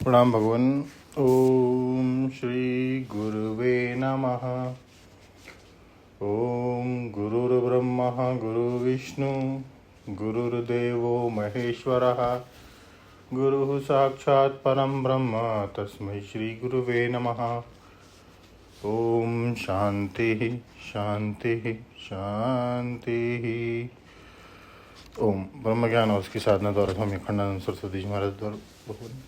प्रणाम भगवान। ओम श्री गुरुवे नमः। ओम गुरुर्ब्रह्मा गुरुर्विष्णु गुरुर्देवो महेश्वरः गुरुः साक्षात् परं ब्रह्म तस्मै श्री गुरुवे नमः। ओम शांति शांति शांति। ओम ब्रह्म ज्ञान और उसकी साधना द्वारा स्वामी खंडानंद सरस्वती जी महाराज द्वारा भगवान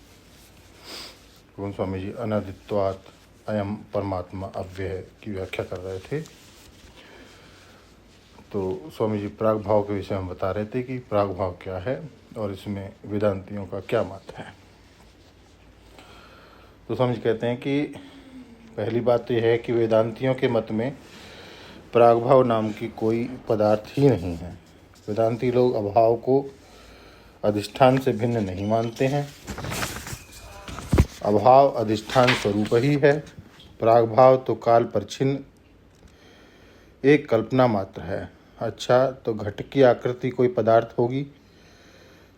स्वामी जी अनादित्वात् अयम परमात्मा अव्यय की व्याख्या कर रहे थे। तो स्वामी जी प्राग भाव के विषय में बता रहे थे कि प्राग भाव क्या है और इसमें वेदांतियों का क्या मत है। तो स्वामी जी कहते हैं कि पहली बात तो यह है कि वेदांतियों के मत में प्राग भाव नाम की कोई पदार्थ ही नहीं है। वेदांती लोग अभाव को अधिष्ठान से भिन्न नहीं मानते हैं। अभाव अधिष्ठान स्वरूप ही है। प्रागभाव तो काल पर छिन्न एक कल्पना मात्र है। अच्छा, तो घट की आकृति कोई पदार्थ होगी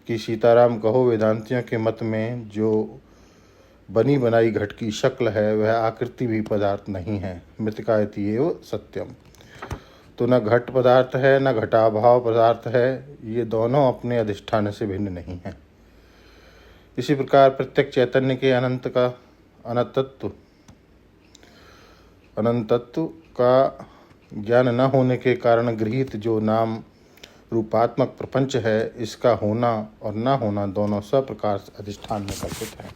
कि सीताराम कहो वेदांतियों के मत में जो बनी बनाई घट की शक्ल है वह आकृति भी पदार्थ नहीं है। मृतिकायति एव सत्यम। तो न घट पदार्थ है न घटाभाव पदार्थ है। ये दोनों अपने अधिष्ठान से भिन्न नहीं हैं। इसी प्रकार प्रत्येक चैतन्य के अनंतत्व का ज्ञान न होने के कारण गृहीत जो नाम रूपात्मक प्रपंच है, इसका होना और न होना दोनों स्वप्रकाश अधिष्ठान में कल्पित है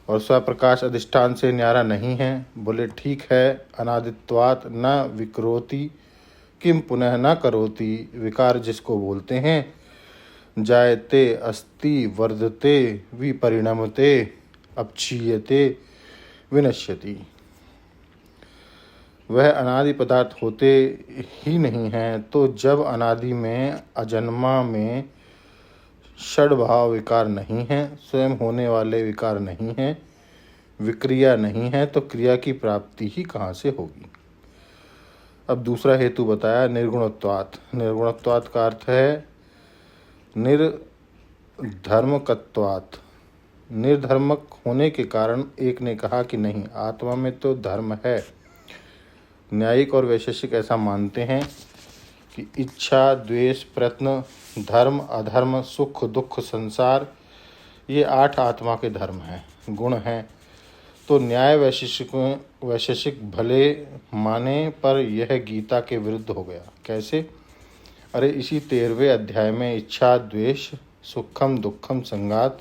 और स्वप्रकाश अधिष्ठान से न्यारा नहीं है। बोले ठीक है, अनादित्वात् न विकरोति किम पुनः न करोति। विकार जिसको बोलते हैं, जायते अस्ति वर्धते विपरिणमते अपक्षीयते विनश्यति, वह अनादि पदार्थ होते ही नहीं हैं। तो जब अनादि में अजन्मा में षड्भाव विकार नहीं है, स्वयं होने वाले विकार नहीं हैं, विक्रिया नहीं है, तो क्रिया की प्राप्ति ही कहाँ से होगी। अब दूसरा हेतु बताया निर्गुणत्वात्। निर्गुणत्वात् का अर्थ है निर्धर्मकत्वात्। निर्धर्मक होने के कारण एक ने कहा कि नहीं, आत्मा में तो धर्म है। न्यायिक और वैशेषिक ऐसा मानते हैं कि इच्छा द्वेष प्रयत्न धर्म अधर्म सुख दुख संसार ये 8 आत्मा के धर्म हैं, गुण हैं। तो न्याय वैशेषिक भले माने, पर यह गीता के विरुद्ध हो गया। कैसे? अरे इसी 13वें अध्याय में इच्छा द्वेष सुखम दुखम संगात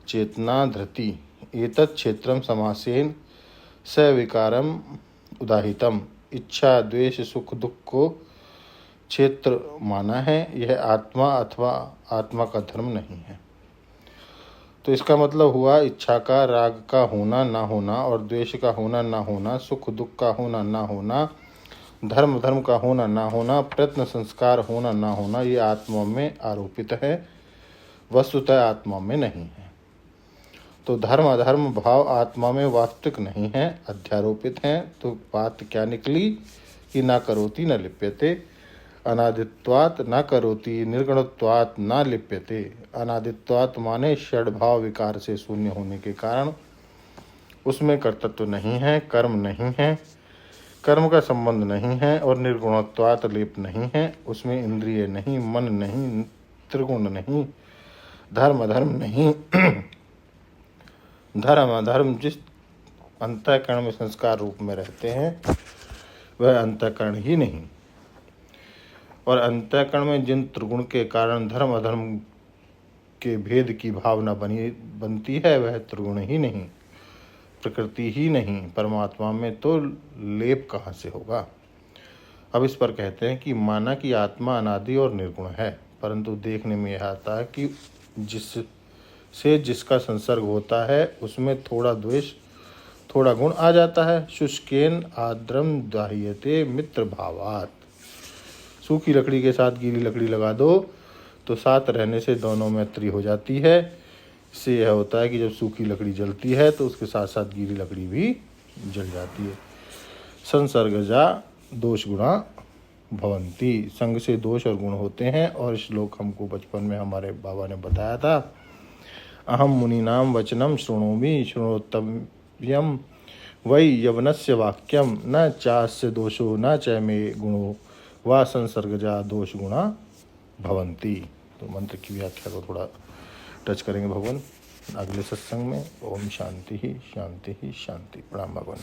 चेतना धृति एतत् क्षेत्रम समासेन सविकारम उदाहितम। इच्छा द्वेष सुख दुख को क्षेत्र माना है। यह आत्मा अथवा आत्मा का धर्म नहीं है। तो इसका मतलब हुआ इच्छा का राग का होना ना होना और द्वेष का होना ना होना, सुख दुख का होना ना होना, धर्म का होना ना होना, प्रयत्न संस्कार होना ना होना, ये आत्मा में आरोपित है, वस्तुतः आत्मा में नहीं है। तो धर्म अधर्म भाव आत्मा में वास्तविक नहीं है, अध्यारोपित हैं। तो बात क्या निकली कि ना करोति न लिप्यते। अनादित्वात् न करोति, निर्गुणत्वात् न लिप्यते। अनादित्वात् माने षड्भाव विकार से शून्य होने के कारण उसमें कर्तृत्व नहीं है, कर्म नहीं है, कर्म का संबंध नहीं है, और निर्गुणत्वात् लेप नहीं है। उसमें इंद्रिय नहीं, मन नहीं, त्रिगुण नहीं, धर्म अधर्म नहीं। धर्म अधर्म जिस अंतःकरण में संस्कार रूप में रहते हैं वह अंतःकरण ही नहीं, और अंतःकरण में जिन त्रिगुण के कारण धर्म अधर्म के भेद की भावना बनती है वह त्रिगुण ही नहीं, प्रकृति ही नहीं। परमात्मा में तो लेप कहाँ से होगा। अब इस पर कहते हैं कि माना कि आत्मा अनादि और निर्गुण है, परंतु देखने में यह आता है कि जिसका संसर्ग होता है उसमें थोड़ा द्वेष थोड़ा गुण आ जाता है। शुष्केन आद्रम दाह्यते मित्र भावात। सूखी लकड़ी के साथ गीली लकड़ी लगा दो तो साथ रहने से दोनों मैत्री हो जाती है। इससे यह होता है कि जब सूखी लकड़ी जलती है तो उसके साथ साथ गीली लकड़ी भी जल जाती है। संसर्गजा दोष गुणा भवंती। संग से दोष और गुण होते हैं। और श्लोक हमको बचपन में हमारे बाबा ने बताया था, अहम मुनीनां वचनं शृणोमि शृणोतव्यं वै यवनस्य वाक्यम न चास्य दोषो न च मे गुणो वा संसर्गजा दोष गुणा भवन्ति। तो मंत्र की व्याख्या को थोड़ा टच करेंगे भगवान अगले सत्संग में। ओम शांति ही शांति ही शांति। प्रणाम भगवान।